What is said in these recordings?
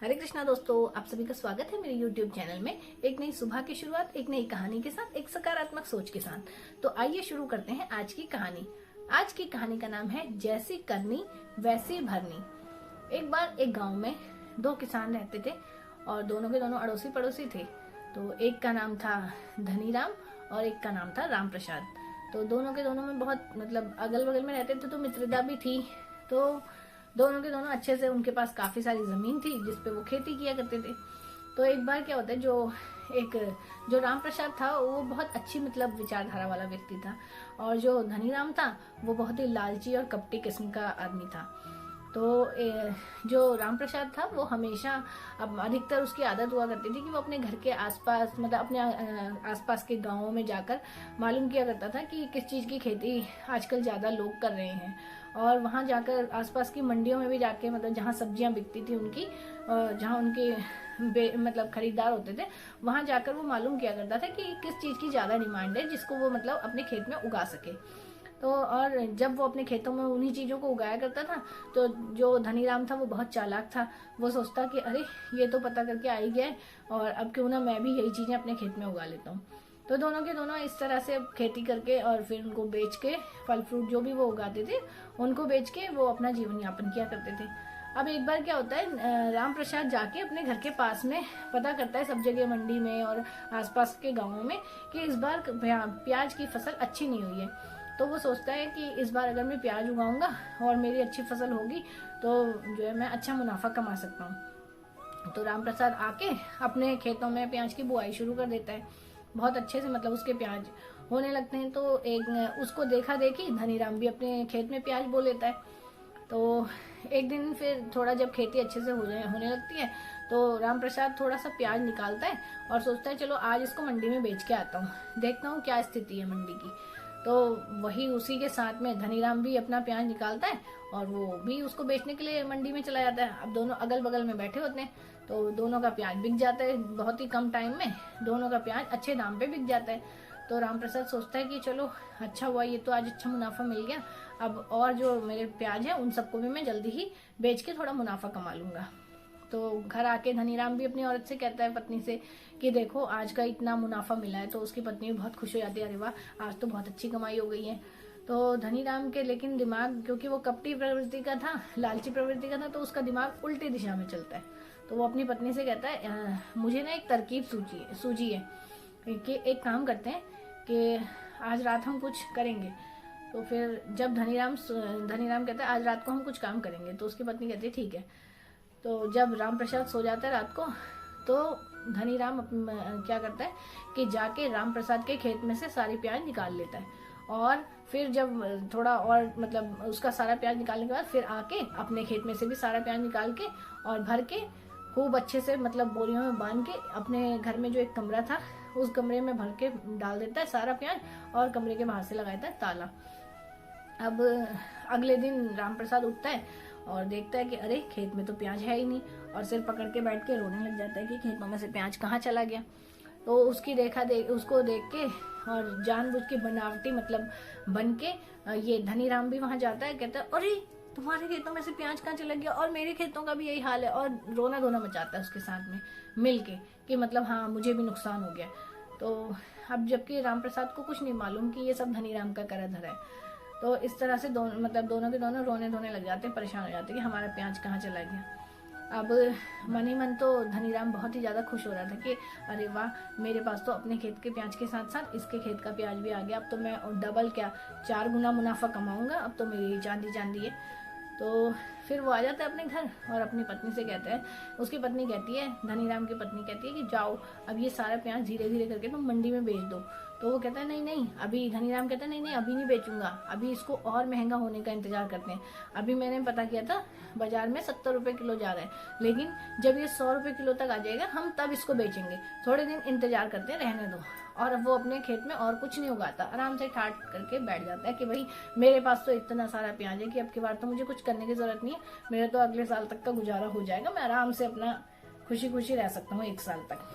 हरे कृष्णा दोस्तों, आप सभी का स्वागत है मेरे YouTube चैनल में। एक नई सुबह की शुरुआत, एक नई कहानी के साथ, एक सकारात्मक सोच के साथ। तो आइए शुरू करते हैं आज की कहानी। आज की कहानी का नाम है जैसी करनी वैसी भरनी। एक बार एक गांव में दो किसान रहते थे और दोनों के दोनों अड़ोसी पड़ोसी थे। तो एक का नाम था धनीराम और एक का नाम था राम प्रसाद। तो दोनों के दोनों में बहुत अगल बगल में रहते थे, तो मित्रता भी थी। तो दोनों के दोनों अच्छे से, उनके पास काफी सारी जमीन थी जिसपे वो खेती किया करते थे। तो एक बार क्या होता है, जो राम प्रसाद था वो बहुत अच्छी विचारधारा वाला व्यक्ति था, और जो धनीराम था वो बहुत ही लालची और कपटी किस्म का आदमी था। तो जो राम प्रसाद था वो हमेशा, अब अधिकतर उसकी आदत हुआ करती थी कि वो अपने घर के आसपास, अपने आसपास के गांवों में जाकर मालूम किया करता था कि किस चीज़ की खेती आजकल ज़्यादा लोग कर रहे हैं। और वहाँ जाकर आसपास की मंडियों में भी जाके, जहाँ सब्जियाँ बिकती थी उनकी, जहाँ उनके खरीदार होते थे, वहाँ जाकर वो मालूम किया करता था कि किस चीज़ की ज़्यादा डिमांड है जिसको वो अपने खेत में उगा सके। तो और जब वो अपने खेतों में उन्हीं चीज़ों को उगाया करता था, तो जो धनीराम था वो बहुत चालाक था। वो सोचता कि अरे, ये तो पता करके आ ही गया है, और अब क्यों ना मैं भी यही चीज़ें अपने खेत में उगा लेता हूँ। तो दोनों के दोनों इस तरह से खेती करके और फिर उनको बेच के, फल फ्रूट जो भी वो उगाते थे उनको बेच के वो अपना जीवन यापन किया करते थे। अब एक बार क्या होता है, राम प्रसाद जाके अपने घर के पास में पता करता है सब जगह, मंडी में और आसपास के गाँवों में, कि इस बार प्याज की फसल अच्छी नहीं हुई है। तो वो सोचता है कि इस बार अगर मैं प्याज उगाऊंगा और मेरी अच्छी फसल होगी तो जो है मैं अच्छा मुनाफा कमा सकता हूँ। तो राम प्रसाद आके अपने खेतों में प्याज की बुआई शुरू कर देता है। बहुत अच्छे से उसके प्याज होने लगते हैं। तो एक उसको देखा देखी धनीराम भी अपने खेत में प्याज बो लेता है। तो एक दिन फिर थोड़ा जब खेती अच्छे से होने लगती है, तो राम प्रसाद थोड़ा सा प्याज निकालता है और सोचता है चलो आज इसको मंडी में बेच के आता हूँ, देखता हूँ क्या स्थिति है मंडी की। तो वही उसी के साथ में धनीराम भी अपना प्याज निकालता है और वो भी उसको बेचने के लिए मंडी में चला जाता है। अब दोनों अगल बगल में बैठे होते हैं, तो दोनों का प्याज बिक जाता है। बहुत ही कम टाइम में दोनों का प्याज अच्छे दाम पे बिक जाता है। तो राम प्रसाद सोचता है कि चलो अच्छा हुआ, ये तो आज अच्छा मुनाफा मिल गया। अब और जो मेरे प्याज है उन सबको भी मैं जल्दी ही बेच के थोड़ा मुनाफा कमा लूंगा। तो घर आके धनीराम भी अपनी औरत से कहता है, पत्नी से, कि देखो आज का इतना मुनाफा मिला है। तो उसकी पत्नी भी बहुत खुश हो जाती है, अरे वाह आज तो बहुत अच्छी कमाई हो गई है। तो धनीराम के लेकिन दिमाग, क्योंकि वो कपटी प्रवृत्ति का था, लालची प्रवृत्ति का था, तो उसका दिमाग उल्टी दिशा में चलता है। तो वो अपनी पत्नी से कहता है, मुझे ना एक तरकीब सूझी है कि एक काम करते हैं कि आज रात हम कुछ करेंगे। तो फिर जब धनीराम कहता है आज रात को हम कुछ काम करेंगे, तो उसकी पत्नी कहती है ठीक है। तो जब राम प्रसाद सो जाता है रात को, तो धनीराम क्या करता है कि जाके राम प्रसाद के खेत में से सारी प्याज निकाल लेता है। और फिर जब थोड़ा और उसका सारा प्याज निकालने के बाद फिर आके अपने खेत में से भी सारा प्याज निकाल के और भर के खूब अच्छे से बोरियों में बांध के अपने घर में जो एक कमरा था उस कमरे में भर के डाल देता है सारा प्याज, और कमरे के बाहर से लगाता है ताला। अब अगले दिन राम प्रसाद उठता है और देखता है कि अरे खेत में तो प्याज है ही नहीं, और सिर पकड़ के बैठ के रोने लग जाता है कि खेतों में से प्याज कहाँ चला गया। तो उसको देख के और जानबूझ के बनावटी बन के ये धनीराम भी वहां जाता है, कहता है अरे तुम्हारे खेतों में से प्याज कहाँ चला गया, और मेरे खेतों का भी यही हाल है, और रोना धोना मचाता है उसके साथ में मिल के कि हाँ मुझे भी नुकसान हो गया। तो अब जबकि राम प्रसाद को कुछ नहीं मालूम कि ये सब धनीराम का करा धरा है। तो इस तरह से दोनों के दोनों रोने धोने लग जाते हैं, परेशान हो जाते हैं कि हमारा प्याज कहाँ चला गया। अब मन ही मन तो धनीराम बहुत ही ज़्यादा खुश हो रहा था कि अरे वाह, मेरे पास तो अपने खेत के प्याज के साथ साथ इसके खेत का प्याज भी आ गया। अब तो मैं डबल क्या 4 गुना मुनाफा कमाऊंगा, अब तो मेरी चांदी चांदी है। तो फिर वो आ जाता है अपने घर और अपनी पत्नी से कहता है, उसकी पत्नी कहती है, धनीराम की पत्नी कहती है कि जाओ अब ये सारा प्याज धीरे धीरे करके तुम मंडी में बेच दो। तो वो कहता है नहीं नहीं, अभी धनीराम कहता है नहीं नहीं अभी नहीं बेचूंगा, अभी इसको और महंगा होने का इंतजार करते हैं। अभी मैंने पता किया था बाजार में 70 रुपए किलो जा रहा है, लेकिन जब ये 100 रुपए किलो तक आ जाएगा हम तब इसको बेचेंगे, थोड़े दिन इंतजार करते हैं, रहने दो। और अब वो अपने खेत में और कुछ नहीं उगाता, आराम से ठाट करके बैठ जाता है कि भाई मेरे पास तो इतना सारा प्याज है कि अब की बार तो मुझे कुछ करने की जरूरत नहीं है, मेरे तो अगले साल तक का गुजारा हो जाएगा, मैं आराम से अपना खुशी खुशी रह सकता हूँ 1 साल तक।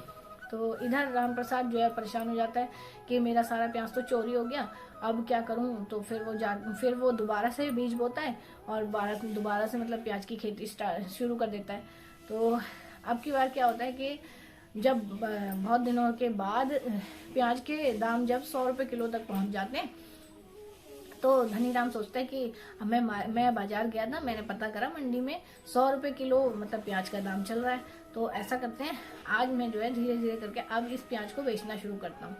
तो इधर राम प्रसाद जो है परेशान हो जाता है कि मेरा सारा प्याज तो चोरी हो गया, अब क्या करूं। तो फिर वो दोबारा से बीज बोता है और दोबारा से प्याज की खेती शुरू कर देता है। तो अब की बार क्या होता है कि जब बहुत दिनों के बाद प्याज के दाम जब 100 रुपये किलो तक पहुंच जाते हैं, तो धनीराम सोचता है कि मैं बाजार गया था, मैंने पता करा मंडी में 100 रुपये किलो मतलब प्याज का दाम चल रहा है। तो ऐसा करते हैं, आज मैं जो है धीरे धीरे करके अब इस प्याज को बेचना शुरू करता हूँ।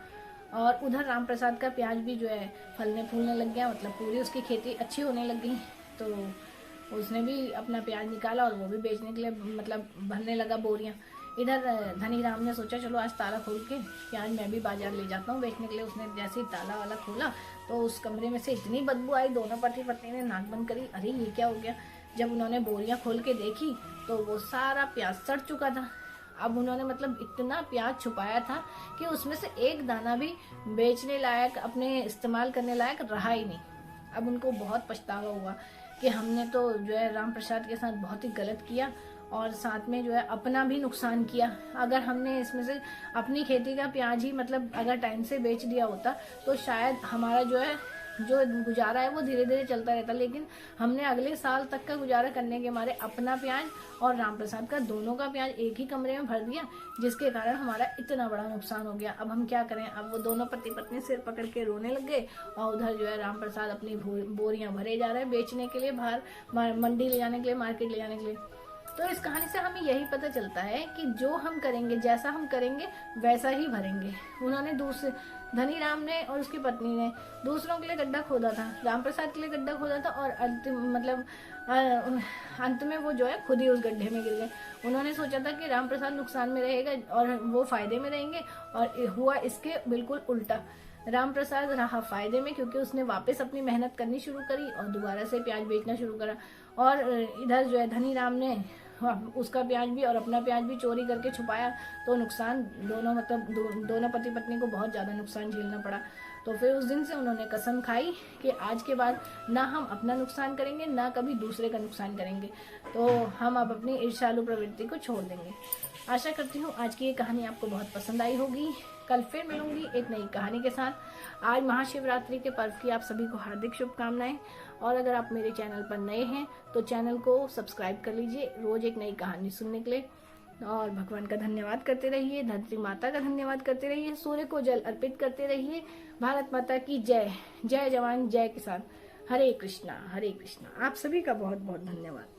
और उधर राम प्रसाद का प्याज भी जो है फलने फूलने लग गया, मतलब पूरी उसकी खेती अच्छी होने लग गई। तो उसने भी अपना प्याज निकाला और वो भी बेचने के लिए मतलब भरने लगा बोरियां। इधर धनीराम ने सोचा चलो आज ताला खोल के प्याज मैं भी बाजार ले जाता हूँ बेचने के लिए। उसने जैसे ही ताला वाला खोला तो उस कमरे में से इतनी बदबू आई, दोनों पति पत्नी ने नाक बंद करी, अरे ये क्या हो गया। जब उन्होंने बोरियां खोल के देखी तो वो सारा प्याज सड़ चुका था। अब उन्होंने मतलब इतना प्याज छुपाया था कि उसमें से एक दाना भी बेचने लायक, अपने इस्तेमाल करने लायक रहा ही नहीं। अब उनको बहुत पछतावा हुआ कि हमने तो जो है राम प्रसाद के साथ बहुत ही गलत किया और साथ में जो है अपना भी नुकसान किया। अगर हमने इसमें से अपनी खेती का प्याज ही मतलब अगर टाइम से बेच दिया होता तो शायद हमारा जो गुजारा है वो धीरे धीरे चलता रहता, लेकिन हमने अगले साल तक का गुजारा करने के मारे अपना प्याज और राम प्रसाद का दोनों का प्याज एक ही कमरे में भर दिया, जिसके कारण हमारा इतना बड़ा नुकसान हो गया। अब हम क्या करें। अब वो दोनों पति पत्नी सिर पकड़ के रोने लग गए और उधर जो है राम प्रसाद अपनी बोरियां भरे जा रहे हैं बेचने के लिए, बाहर मंडी ले जाने के लिए, मार्केट ले जाने के लिए। तो इस कहानी से हमें यही पता चलता है कि जो हम करेंगे, जैसा हम करेंगे वैसा ही भरेंगे। उन्होंने धनीराम ने और उसकी पत्नी ने दूसरों के लिए गड्ढा खोदा था, राम प्रसाद के लिए गड्ढा खोदा था और अंत में वो जो है खुद ही उस गड्ढे में गिर गए। उन्होंने सोचा था कि राम प्रसाद नुकसान में रहेगा और वो फायदे में रहेंगे, और हुआ इसके बिल्कुल उल्टा। राम प्रसाद रहा फायदे में क्योंकि उसने वापस अपनी मेहनत करनी शुरू करी और दोबारा से प्याज बेचना शुरू करा। और इधर जो है धनीराम ने उसका प्याज भी और अपना प्याज भी चोरी करके छुपाया, तो नुकसान दोनों मतलब दोनों पति पत्नी को बहुत ज़्यादा नुकसान झेलना पड़ा। तो फिर उस दिन से उन्होंने कसम खाई कि आज के बाद ना हम अपना नुकसान करेंगे, ना कभी दूसरे का नुकसान करेंगे। तो हम अब अपनी ईर्ष्यालु प्रवृत्ति को छोड़ देंगे। आशा करती हूँ आज की ये कहानी आपको बहुत पसंद आई होगी। कल फिर मिलूंगी एक नई कहानी के साथ। आज महाशिवरात्रि के पर्व की आप सभी को हार्दिक शुभकामनाएं। और अगर आप मेरे चैनल पर नए हैं तो चैनल को सब्सक्राइब कर लीजिए रोज एक नई कहानी सुनने के लिए। और भगवान का धन्यवाद करते रहिए, धरती माता का धन्यवाद करते रहिए, सूर्य को जल अर्पित करते रहिए। भारत माता की जय। जय जवान जय किसान। हरे कृष्णा हरे कृष्णा। आप सभी का बहुत बहुत धन्यवाद।